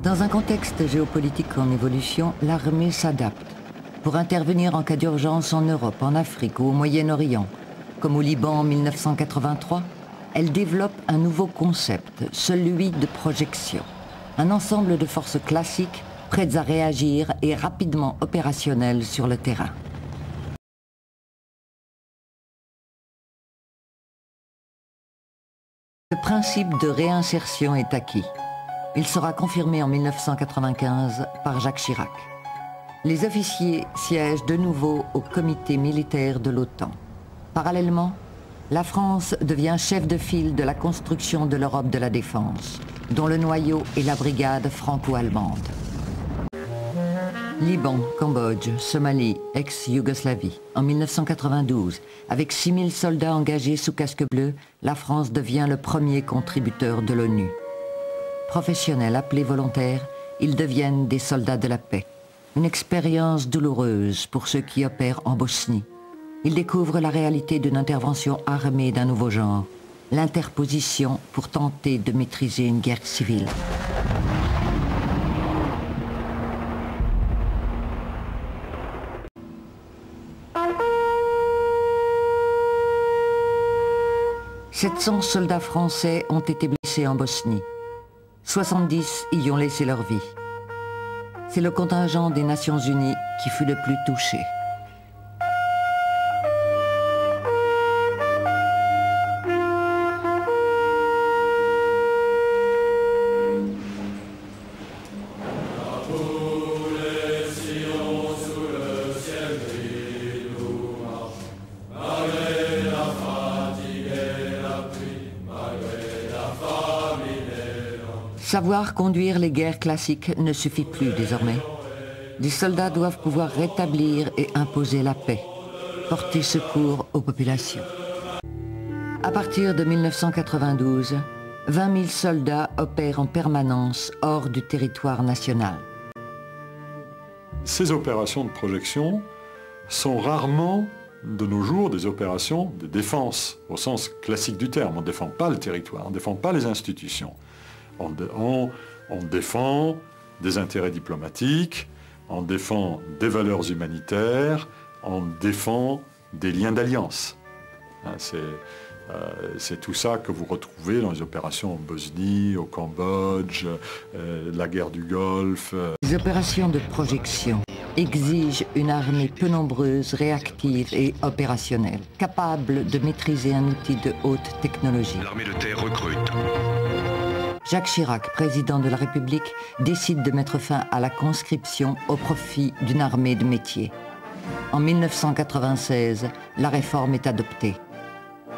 Dans un contexte géopolitique en évolution, l'armée s'adapte pour intervenir en cas d'urgence en Europe, en Afrique ou au Moyen-Orient. Comme au Liban en 1983, elle développe un nouveau concept, celui de projection. Un ensemble de forces classiques prêtes à réagir et rapidement opérationnelles sur le terrain. Le principe de réinsertion est acquis. Il sera confirmé en 1995 par Jacques Chirac. Les officiers siègent de nouveau au comité militaire de l'OTAN. Parallèlement, la France devient chef de file de la construction de l'Europe de la défense, dont le noyau est la brigade franco-allemande. Liban, Cambodge, Somalie, ex-Yougoslavie. En 1992, avec 6000 soldats engagés sous casque bleu, la France devient le premier contributeur de l'ONU. Professionnels appelés volontaires, ils deviennent des soldats de la paix. Une expérience douloureuse pour ceux qui opèrent en Bosnie. Ils découvrent la réalité d'une intervention armée d'un nouveau genre, l'interposition pour tenter de maîtriser une guerre civile. « 700 soldats français ont été blessés en Bosnie. 70 y ont laissé leur vie. C'est le contingent des Nations Unies qui fut le plus touché. Savoir conduire les guerres classiques ne suffit plus désormais. Les soldats doivent pouvoir rétablir et imposer la paix, porter secours aux populations. À partir de 1992, 20 000 soldats opèrent en permanence hors du territoire national. Ces opérations de projection sont rarement, de nos jours, des opérations de défense, au sens classique du terme. On ne défend pas le territoire, on ne défend pas les institutions. On défend des intérêts diplomatiques, on défend des valeurs humanitaires, on défend des liens d'alliance. C'est tout ça que vous retrouvez dans les opérations en Bosnie, au Cambodge, la guerre du Golfe. Les opérations de projection exigent une armée peu nombreuse, réactive et opérationnelle, capable de maîtriser un outil de haute technologie. L'armée de terre recrute. Jacques Chirac, président de la République, décide de mettre fin à la conscription au profit d'une armée de métier. En 1996, la réforme est adoptée.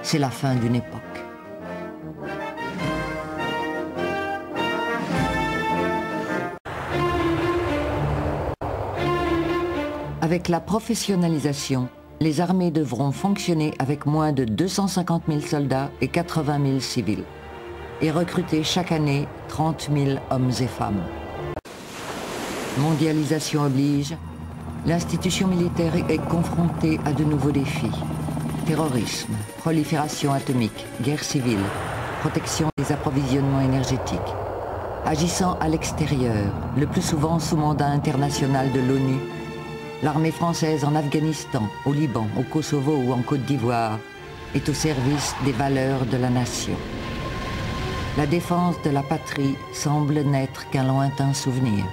C'est la fin d'une époque. Avec la professionnalisation, les armées devront fonctionner avec moins de 250 000 soldats et 80 000 civils. Et recruter chaque année 30 000 hommes et femmes. Mondialisation oblige, l'institution militaire est confrontée à de nouveaux défis. Terrorisme, prolifération atomique, guerre civile, protection des approvisionnements énergétiques. Agissant à l'extérieur, le plus souvent sous mandat international de l'ONU, l'armée française en Afghanistan, au Liban, au Kosovo ou en Côte d'Ivoire est au service des valeurs de la nation. La défense de la patrie semble n'être qu'un lointain souvenir.